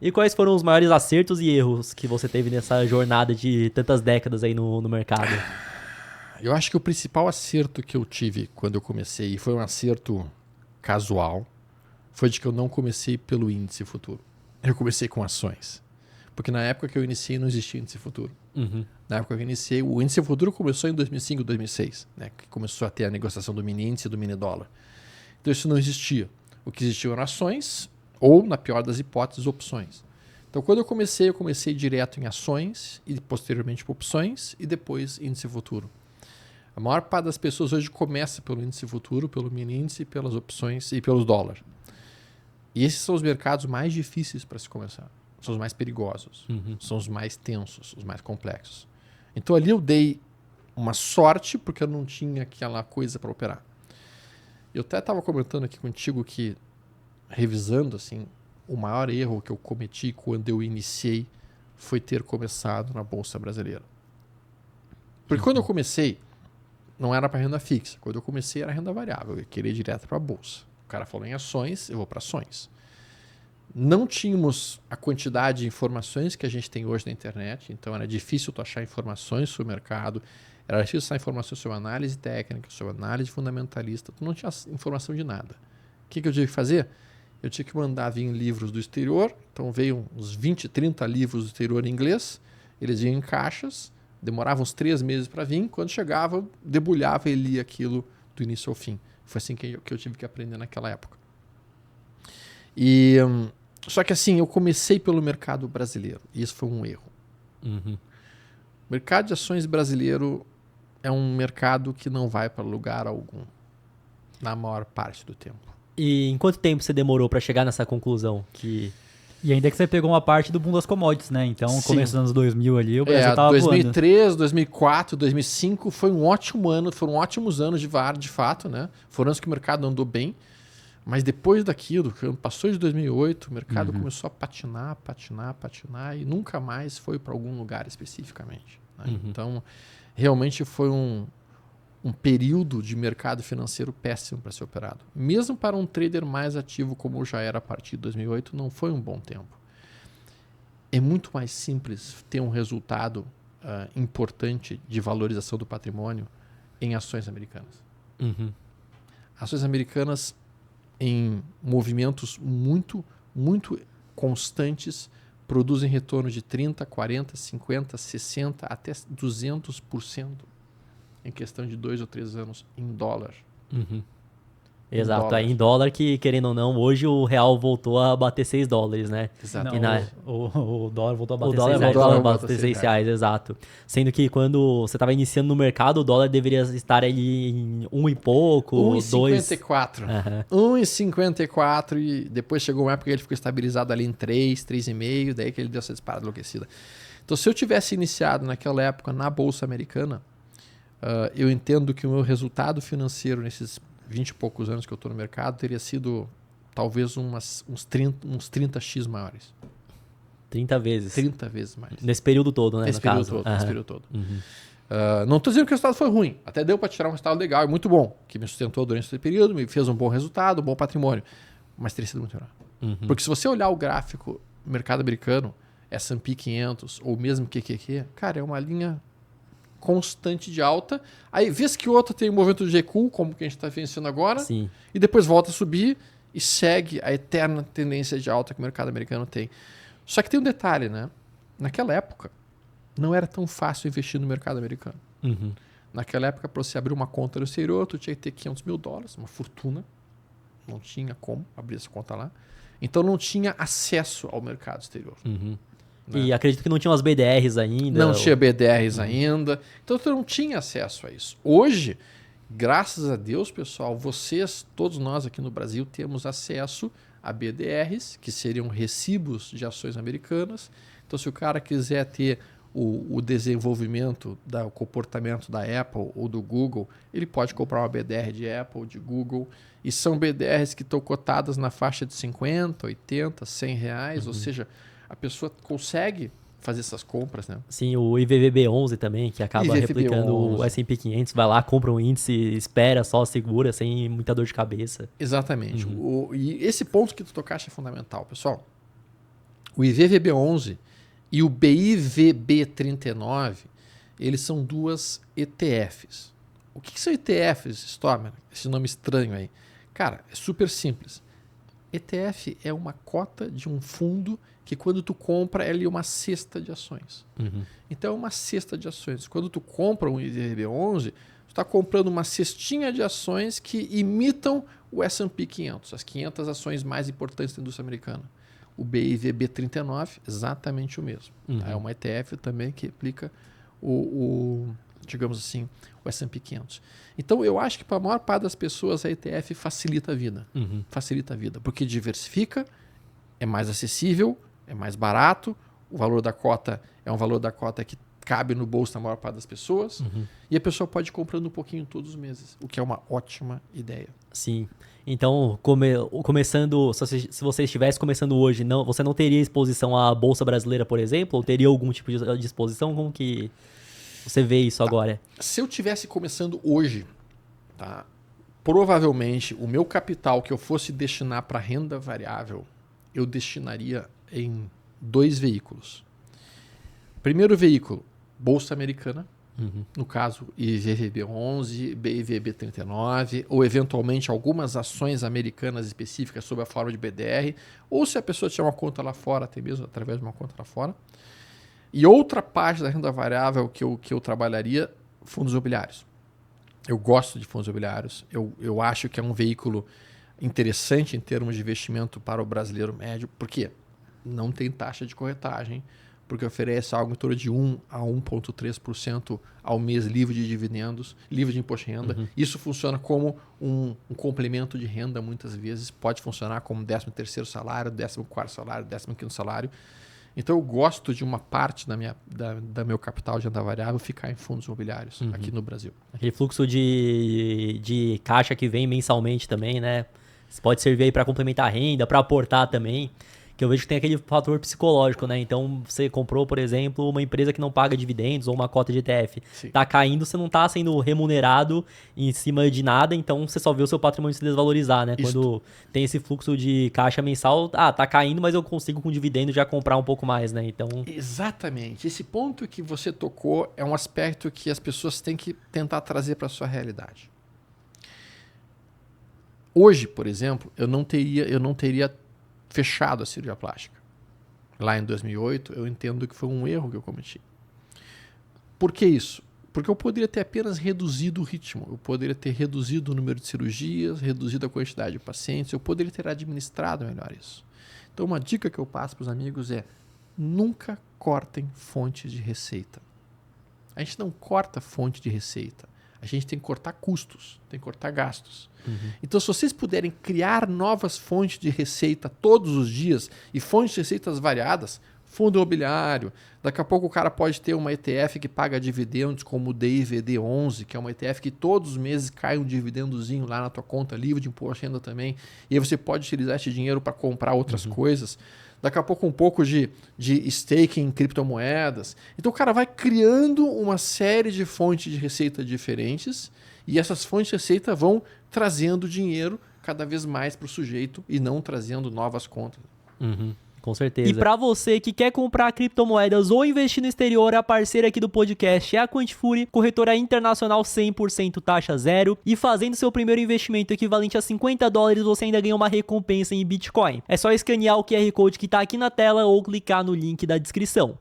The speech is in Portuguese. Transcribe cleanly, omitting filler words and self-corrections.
E quais foram os maiores acertos e erros que você teve nessa jornada de tantas décadas aí no mercado? Eu acho que o principal acerto que eu tive quando eu comecei, e foi um acerto casual, foi de que eu não comecei pelo índice futuro. Eu comecei com ações. Porque na época que eu iniciei não existia índice futuro. Uhum. Na época que eu iniciei, o índice futuro começou em 2005, 2006, né? Que começou a ter a negociação do mini índice e do mini dólar. Então isso não existia. O que existia eram ações ou, na pior das hipóteses, opções. Então quando eu comecei direto em ações e posteriormente por opções e depois índice futuro. A maior parte das pessoas hoje começa pelo índice futuro, pelo mini índice, pelas opções e pelos dólares. E esses são os mercados mais difíceis para se começar. São os mais perigosos. São os mais tensos, os mais complexos. Então ali eu dei uma sorte porque eu não tinha aquela coisa para operar. Eu até estava comentando aqui contigo que, revisando assim, o maior erro que eu cometi quando eu iniciei foi ter começado na Bolsa Brasileira. Porque quando eu comecei, não era para renda fixa. Quando eu comecei era renda variável. Eu queria ir direto para a Bolsa. O cara falou em ações, eu vou para ações. Não tínhamos a quantidade de informações que a gente tem hoje na internet, então era difícil tu achar informações sobre o mercado, era difícil achar informações sobre análise técnica, sobre análise fundamentalista, tu não tinha informação de nada. O que eu tive que fazer? Eu tinha que mandar vir livros do exterior, então veio uns 20, 30 livros do exterior em inglês, eles vinham em caixas, demoravam uns 3 meses para vir, quando chegava, debulhava e lia aquilo do início ao fim. Foi assim que eu tive que aprender naquela época. Só que assim, eu comecei pelo mercado brasileiro. E isso foi um erro. O mercado de ações brasileiro é um mercado que não vai para lugar algum. Na maior parte do tempo. E em quanto tempo você demorou para chegar nessa conclusão? E ainda que você pegou uma parte do boom das commodities, né? Então, Sim. começo dos anos 2000 ali, o Brasil tava 2003, 2004, 2005 foi um ótimo ano. Foram ótimos anos de VAR, de fato, né? Foram anos que o mercado andou bem. Mas depois daquilo, passou de 2008, o mercado começou a patinar e nunca mais foi para algum lugar especificamente. Né? Então, realmente foi um período de mercado financeiro péssimo para ser operado. Mesmo para um trader mais ativo como já era a partir de 2008, não foi um bom tempo. É muito mais simples ter um resultado importante de valorização do patrimônio em ações americanas. Ações americanas em movimentos muito, muito constantes, produzem retorno de 30%, 40%, 50%, 60%, até 200% em questão de 2 ou 3 anos em dólar. Exato, dólar. aí em dólar que, querendo ou não, hoje o real voltou a bater 6 dólares, né? Exato. O dólar voltou a bater O dólar 6 reais. voltou a voltou a bater ser 6 reais. reais, exato. Sendo que quando você estava iniciando no mercado, o dólar deveria estar ali em 1 e pouco, 2. 1,54. Aham. 1,54 e depois chegou uma época que ele ficou estabilizado ali em 3, 3,5, daí que ele deu essa disparada enlouquecida. Então, se eu tivesse iniciado naquela época na Bolsa Americana, eu entendo que o meu resultado financeiro nesses 20 e poucos anos que eu estou no mercado teria sido talvez uns 30x maiores. 30 vezes. 30 vezes mais. Nesse período todo, né? Nesse no período caso. todo. Nesse período todo. Não estou dizendo que o resultado foi ruim. Até deu para tirar um resultado legal e muito bom, que me sustentou durante esse período, me fez um bom resultado, um bom patrimônio. Mas teria sido muito melhor. Porque se você olhar o gráfico do mercado americano, S&P 500 ou mesmo QQQ, cara, é uma linha constante de alta. Aí, vez que o outro tem um movimento de recuo, como que a gente está vencendo agora, Sim. e depois volta a subir e segue a eterna tendência de alta que o mercado americano tem. Só que tem um detalhe, né? Naquela época, não era tão fácil investir no mercado americano. Naquela época, para você abrir uma conta no exterior, tu tinha que ter $500 mil, uma fortuna. Não tinha como abrir essa conta lá. Então, não tinha acesso ao mercado exterior. E acredito que não tinha umas BDRs ainda. Não tinha BDRs ainda. Então, tu não tinha acesso a isso. Hoje, graças a Deus, pessoal, vocês, todos nós aqui no Brasil, temos acesso a BDRs, que seriam recibos de ações americanas. Então, se o cara quiser ter o desenvolvimento, o comportamento da Apple ou do Google, ele pode comprar uma BDR de Apple, de Google. E são BDRs que estão cotadas na faixa de 50, 80, 100 reais. Ou seja, a pessoa consegue fazer essas compras, né? Sim, o IVVB11 também, que acaba IVVB11. replicando o S&P 500. Vai lá, compra um índice, espera, só segura, sem muita dor de cabeça. Exatamente. E esse ponto que tu tocaste é fundamental, pessoal. O IVVB11 e o BIVB39, eles são duas ETFs. O que são ETFs, Stormer? Esse nome estranho aí. Cara, é super simples. ETF é uma cota de um fundo que quando tu compra, ela é uma cesta de ações. Então é uma cesta de ações. Quando tu compra um IVVB11, tu está comprando uma cestinha de ações que imitam o S&P 500, as 500 ações mais importantes da indústria americana. O BIVB39, exatamente o mesmo. Tá? É uma ETF também que aplica digamos assim, o S&P 500. Então, eu acho que para a maior parte das pessoas a ETF facilita a vida. Facilita a vida, porque diversifica, é mais acessível, é mais barato, o valor da cota é um valor da cota que cabe no bolso da maior parte das pessoas, e a pessoa pode ir comprando um pouquinho todos os meses, o que é uma ótima ideia. Sim. Então, começando, se você estivesse começando hoje, você não teria exposição à Bolsa Brasileira, por exemplo? Ou teria algum tipo de exposição? Como que você vê isso agora? Se eu tivesse começando hoje, tá, provavelmente o meu capital que eu fosse destinar para renda variável, eu destinaria em 2 veículos. Primeiro veículo, Bolsa Americana, no caso IVVB11, BIVB39, ou eventualmente algumas ações americanas específicas sob a forma de BDR, ou se a pessoa tiver uma conta lá fora, até mesmo através de uma conta lá fora. E outra parte da renda variável que eu trabalharia, fundos imobiliários. Eu gosto de fundos imobiliários, eu acho que é um veículo interessante em termos de investimento para o brasileiro médio, porque não tem taxa de corretagem, porque oferece algo em torno de 1 a 1,3% ao mês livre de dividendos, livre de imposto de renda. Isso funciona como um complemento de renda muitas vezes, pode funcionar como 13º salário, 14º salário, 15º salário. Então eu gosto de uma parte da meu capital de renda variável ficar em fundos imobiliários aqui no Brasil. Aquele fluxo de caixa que vem mensalmente também, né? Isso pode servir aí para complementar a renda, para aportar também. Que eu vejo que tem aquele fator psicológico, né? Então, você comprou, por exemplo, uma empresa que não paga dividendos ou uma cota de ETF. Sim. Tá caindo, você não tá sendo remunerado em cima de nada, então você só vê o seu patrimônio se desvalorizar, né? Quando tem esse fluxo de caixa mensal, tá caindo, mas eu consigo com dividendo já comprar um pouco mais, né? Então... Exatamente. Esse ponto que você tocou é um aspecto que as pessoas têm que tentar trazer para a sua realidade. Hoje, por exemplo, eu não teria fechado a cirurgia plástica. Lá em 2008, eu entendo que foi um erro que eu cometi. Por que isso? Porque eu poderia ter apenas reduzido o ritmo, eu poderia ter reduzido o número de cirurgias, reduzido a quantidade de pacientes, eu poderia ter administrado melhor isso. Então, uma dica que eu passo para os amigos é: nunca cortem fontes de receita. A gente não corta fonte de receita. A gente tem que cortar custos, tem que cortar gastos. Então, se vocês puderem criar novas fontes de receita todos os dias e fontes de receitas variadas, fundo imobiliário, daqui a pouco o cara pode ter uma ETF que paga dividendos como o DIVD11, que é uma ETF que todos os meses cai um dividendozinho lá na tua conta, livre de imposto de renda também, e aí você pode utilizar esse dinheiro para comprar outras coisas. Daqui a pouco um pouco de stake em criptomoedas. Então o cara vai criando uma série de fontes de receita diferentes e essas fontes de receita vão trazendo dinheiro cada vez mais para o sujeito e não trazendo novas contas. Com certeza. E para você que quer comprar criptomoedas ou investir no exterior, a parceira aqui do podcast é a Quantifury, corretora internacional 100% taxa zero. E fazendo seu primeiro investimento equivalente a $50, você ainda ganha uma recompensa em Bitcoin. É só escanear o QR Code que está aqui na tela ou clicar no link da descrição.